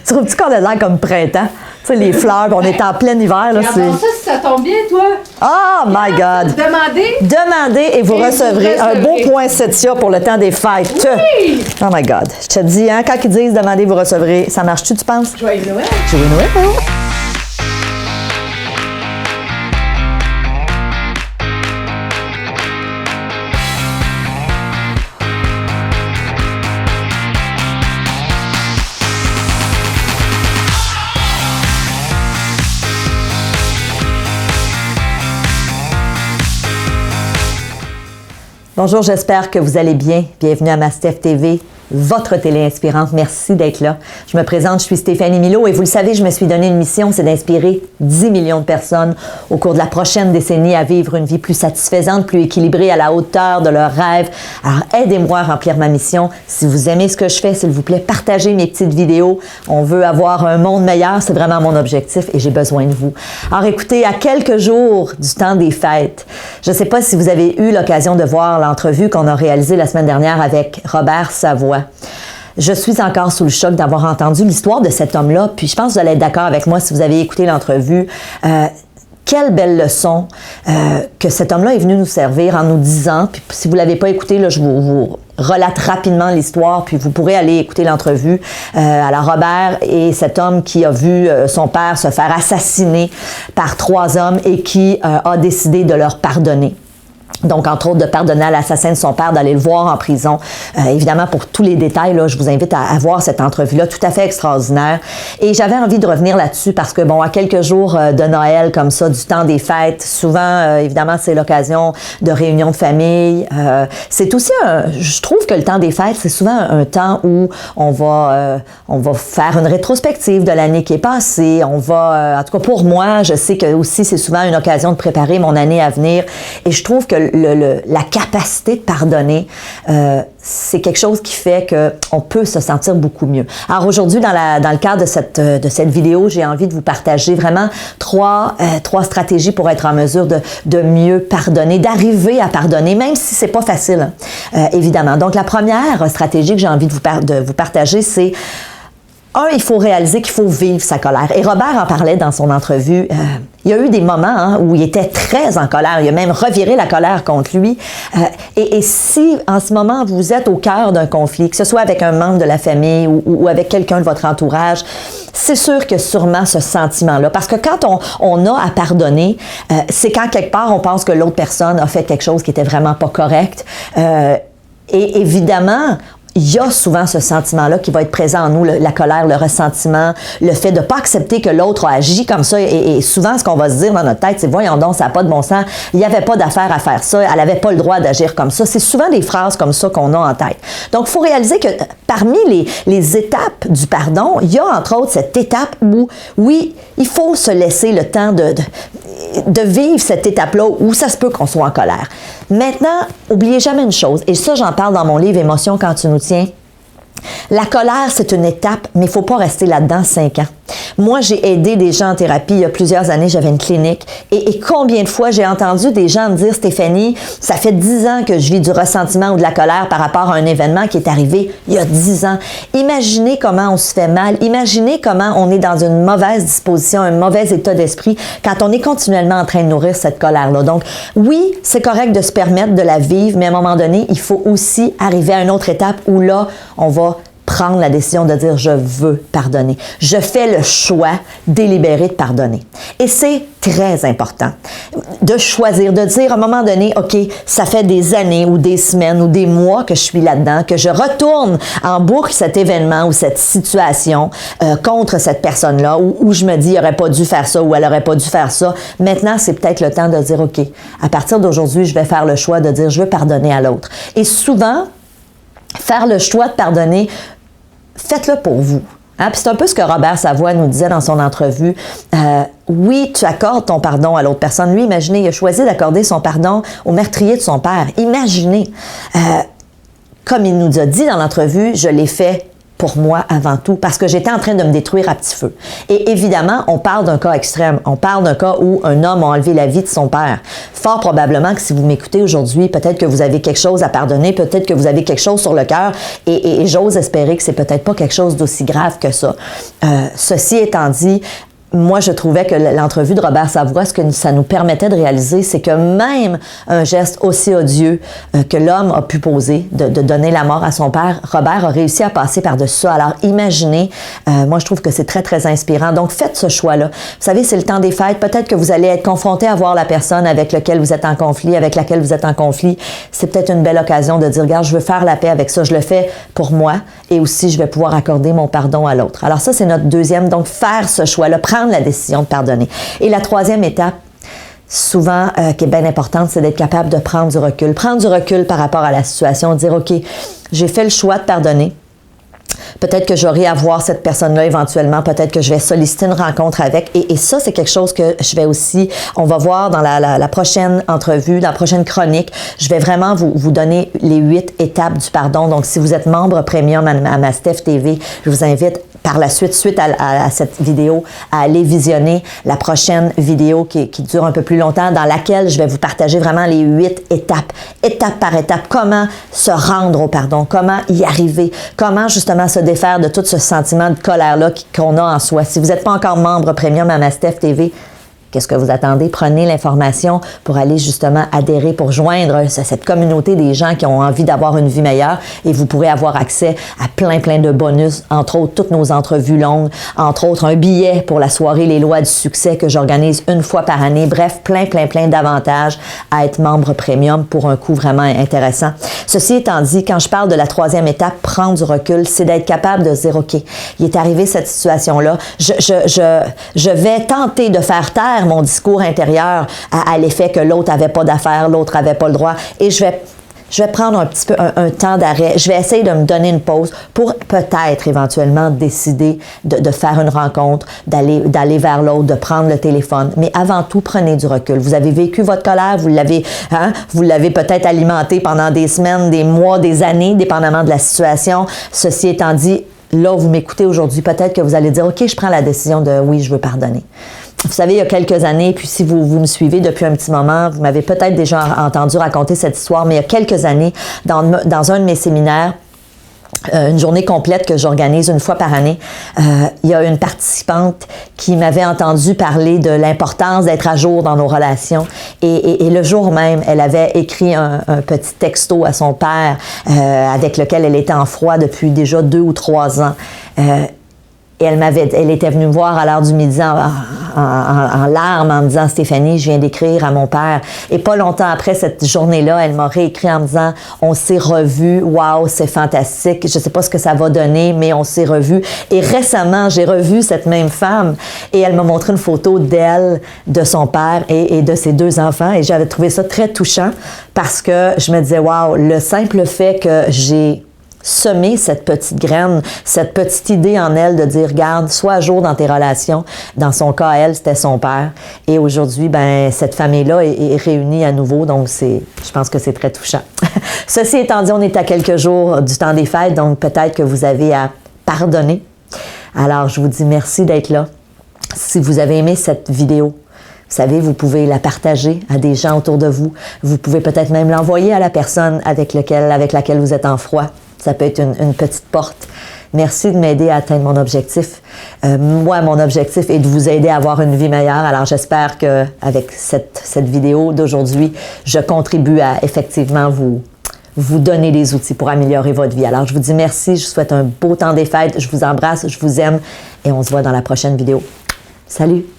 Trouves-tu qu'on a l'air comme printemps? Tu sais, les fleurs, on est en plein hiver. Là, c'est... ça, si ça tombe bien, toi. Oh my God! Demandez et vous recevrez un beau poinsettia pour le temps des fêtes. Oui! Oh my God. Je te dis, hein, quand ils disent demandez, vous recevrez, ça marche-tu, tu penses? Joyeux Noël! Joyeux Noël, hein? Bonjour, j'espère que vous allez bien. Bienvenue à Mastef TV, votre télé inspirante. Merci d'être là. Je me présente, je suis Stéphanie Milot et vous le savez, je me suis donné une mission, c'est d'inspirer 10 millions de personnes au cours de la prochaine décennie à vivre une vie plus satisfaisante, plus équilibrée, à la hauteur de leurs rêves. Alors, aidez-moi à remplir ma mission. Si vous aimez ce que je fais, s'il vous plaît, partagez mes petites vidéos. On veut avoir un monde meilleur, c'est vraiment mon objectif et j'ai besoin de vous. Alors, écoutez, à quelques jours du temps des fêtes, je ne sais pas si vous avez eu l'occasion de voir l'entrevue qu'on a réalisée la semaine dernière avec Robert Savoie. Je suis encore sous le choc d'avoir entendu l'histoire de cet homme-là, puis je pense que vous allez être d'accord avec moi si vous avez écouté l'entrevue. Quelle belle leçon que cet homme-là est venu nous servir en nous disant, puis si vous ne l'avez pas écouté, là, je vous relate rapidement l'histoire, puis vous pourrez aller écouter l'entrevue. Alors Robert est cet homme qui a vu son père se faire assassiner par 3 hommes et qui a décidé de leur pardonner. Donc, entre autres, de pardonner à l'assassin de son père, d'aller le voir en prison. Évidemment, pour tous les détails, là, je vous invite à voir cette entrevue-là, tout à fait extraordinaire. Et j'avais envie de revenir là-dessus parce que, bon, à quelques jours de Noël, comme ça, du temps des fêtes, souvent, évidemment, c'est l'occasion de réunions de famille. C'est aussi, je trouve que le temps des fêtes, c'est souvent un temps où on va faire une rétrospective de l'année qui est passée. On va, en tout cas, pour moi, je sais que aussi, c'est souvent une occasion de préparer mon année à venir. Et je trouve que la capacité de pardonner, c'est quelque chose qui fait qu'on peut se sentir beaucoup mieux. Alors aujourd'hui, dans le cadre de cette vidéo, j'ai envie de vous partager vraiment trois stratégies pour être en mesure de mieux pardonner, d'arriver à pardonner, même si c'est pas facile, évidemment. Donc la première stratégie que j'ai envie de vous partager, c'est il faut réaliser qu'il faut vivre sa colère. Et Robert en parlait dans son entrevue. Il y a eu des moments où il était très en colère. Il a même reviré la colère contre lui. Et si, en ce moment, vous êtes au cœur d'un conflit, que ce soit avec un membre de la famille ou avec quelqu'un de votre entourage, c'est sûr que sûrement ce sentiment-là. Parce que quand on a à pardonner, c'est quand quelque part on pense que l'autre personne a fait quelque chose qui était vraiment pas correct. Et évidemment, il y a souvent ce sentiment-là qui va être présent en nous, la colère, le ressentiment, le fait de ne pas accepter que l'autre a agi comme ça. Et souvent, ce qu'on va se dire dans notre tête, c'est « Voyons donc, ça n'a pas de bon sens. Il n'y avait pas d'affaire à faire ça. Elle n'avait pas le droit d'agir comme ça. » C'est souvent des phrases comme ça qu'on a en tête. Donc, il faut réaliser que parmi les étapes du pardon, il y a entre autres cette étape où, oui, il faut se laisser le temps de vivre cette étape-là où ça se peut qu'on soit en colère. Maintenant, n'oubliez jamais une chose, et ça, j'en parle dans mon livre « Émotions quand tu nous tiens ». La colère, c'est une étape, mais il ne faut pas rester là-dedans 5 ans. Moi, j'ai aidé des gens en thérapie il y a plusieurs années, j'avais une clinique, et combien de fois j'ai entendu des gens me dire « Stéphanie, ça fait 10 ans que je vis du ressentiment ou de la colère par rapport à un événement qui est arrivé il y a 10 ans. » Imaginez comment on se fait mal, imaginez comment on est dans une mauvaise disposition, un mauvais état d'esprit quand on est continuellement en train de nourrir cette colère-là. Donc, oui, c'est correct de se permettre de la vivre, mais à un moment donné, il faut aussi arriver à une autre étape où là, on va prendre la décision de dire « je veux pardonner ». Je fais le choix délibéré de pardonner. Et c'est très important de choisir, de dire à un moment donné « OK, ça fait des années ou des semaines ou des mois que je suis là-dedans, que je retourne en boucle cet événement ou cette situation contre cette personne-là où je me dis « il n'aurait pas dû faire ça » ou « elle n'aurait pas dû faire ça ». Maintenant, c'est peut-être le temps de dire « OK, à partir d'aujourd'hui, je vais faire le choix de dire « je veux pardonner à l'autre ». Et souvent, faire le choix de pardonner, faites-le pour vous. Hein? Puis c'est un peu ce que Robert Savoie nous disait dans son entrevue. Oui, tu accordes ton pardon à l'autre personne. Lui, imaginez, il a choisi d'accorder son pardon au meurtrier de son père. Imaginez. Comme il nous a dit dans l'entrevue, je l'ai fait pour moi avant tout, parce que j'étais en train de me détruire à petit feu. Et évidemment, on parle d'un cas extrême. On parle d'un cas où un homme a enlevé la vie de son père. Fort probablement que si vous m'écoutez aujourd'hui, peut-être que vous avez quelque chose à pardonner, peut-être que vous avez quelque chose sur le cœur, et j'ose espérer que c'est peut-être pas quelque chose d'aussi grave que ça. Ceci étant dit, moi, je trouvais que l'entrevue de Robert Savoie, ce que ça nous permettait de réaliser, c'est que même un geste aussi odieux que l'homme a pu poser, de donner la mort à son père, Robert a réussi à passer par-dessus ça. Alors, imaginez, moi, je trouve que c'est très, très inspirant. Donc, faites ce choix-là. Vous savez, c'est le temps des fêtes. Peut-être que vous allez être confronté à voir la personne avec laquelle vous êtes en conflit, avec laquelle vous êtes en conflit. C'est peut-être une belle occasion de dire, regarde, je veux faire la paix avec ça. Je le fais pour moi et aussi, je vais pouvoir accorder mon pardon à l'autre. Alors, ça, c'est notre deuxième. Donc, faire ce choix-là, prendre la décision de pardonner. Et la troisième étape, souvent, qui est bien importante, c'est d'être capable de prendre du recul. Prendre du recul par rapport à la situation, dire, OK, j'ai fait le choix de pardonner. Peut-être que j'aurai à voir cette personne-là éventuellement. Peut-être que je vais solliciter une rencontre avec. Et ça, c'est quelque chose que je vais aussi, on va voir dans la prochaine entrevue, dans la prochaine chronique. Je vais vraiment vous donner les 8 étapes du pardon. Donc, si vous êtes membre premium à Mastef TV, je vous invite par la suite à cette vidéo, à aller visionner la prochaine vidéo qui dure un peu plus longtemps, dans laquelle je vais vous partager vraiment les 8 étapes, étape par étape, comment se rendre au pardon, comment y arriver, comment justement se défaire de tout ce sentiment de colère-là qu'on a en soi. Si vous n'êtes pas encore membre premium à Mastef TV, qu'est-ce que vous attendez? Prenez l'information pour aller justement adhérer, pour joindre cette communauté des gens qui ont envie d'avoir une vie meilleure et vous pourrez avoir accès à plein de bonus, entre autres toutes nos entrevues longues, entre autres un billet pour la soirée Les Lois du succès que j'organise une fois par année. Bref, plein d'avantages à être membre premium pour un coût vraiment intéressant. Ceci étant dit, quand je parle de la troisième étape, prendre du recul, c'est d'être capable de se dire, OK, il est arrivé cette situation-là, je vais tenter de faire taire mon discours intérieur à l'effet que l'autre avait pas d'affaires, l'autre avait pas le droit, et je vais prendre un petit peu un temps d'arrêt. Je vais essayer de me donner une pause pour peut-être éventuellement décider de faire une rencontre, d'aller vers l'autre, de prendre le téléphone. Mais avant tout, prenez du recul. Vous avez vécu votre colère, vous l'avez peut-être alimenté pendant des semaines, des mois, des années, dépendamment de la situation. Ceci étant dit, là, vous m'écoutez aujourd'hui, peut-être que vous allez dire, OK, je prends la décision de oui, je veux pardonner. Vous savez, il y a quelques années, puis si vous me suivez depuis un petit moment, vous m'avez peut-être déjà entendu raconter cette histoire, mais il y a quelques années, dans un de mes séminaires, une journée complète que j'organise une fois par année, il y a une participante qui m'avait entendu parler de l'importance d'être à jour dans nos relations. Et le jour même, elle avait écrit un petit texto à son père avec lequel elle était en froid depuis déjà 2 ou 3 ans. Et elle était venue me voir à l'heure du midi en larmes en me disant « Stéphanie, je viens d'écrire à mon père. » Et pas longtemps après cette journée-là, elle m'a réécrit en me disant « On s'est revus, waouh, c'est fantastique. Je sais pas ce que ça va donner, mais on s'est revus. » Et récemment, j'ai revu cette même femme et elle m'a montré une photo d'elle, de son père et de ses 2 enfants. Et j'avais trouvé ça très touchant parce que je me disais « Waouh, le simple fait que j'ai semer cette petite graine, cette petite idée en elle de dire, regarde, sois à jour dans tes relations. » Dans son cas, elle, c'était son père. Et aujourd'hui, cette famille-là est réunie à nouveau. Donc, je pense que c'est très touchant. Ceci étant dit, on est à quelques jours du temps des fêtes. Donc, peut-être que vous avez à pardonner. Alors, je vous dis merci d'être là. Si vous avez aimé cette vidéo, vous savez, vous pouvez la partager à des gens autour de vous. Vous pouvez peut-être même l'envoyer à la personne avec laquelle vous êtes en froid. Ça peut être une petite porte. Merci de m'aider à atteindre mon objectif. Moi, mon objectif est de vous aider à avoir une vie meilleure. Alors, j'espère qu'avec cette vidéo d'aujourd'hui, je contribue à effectivement vous donner des outils pour améliorer votre vie. Alors, je vous dis merci. Je vous souhaite un beau temps des fêtes. Je vous embrasse, je vous aime et on se voit dans la prochaine vidéo. Salut!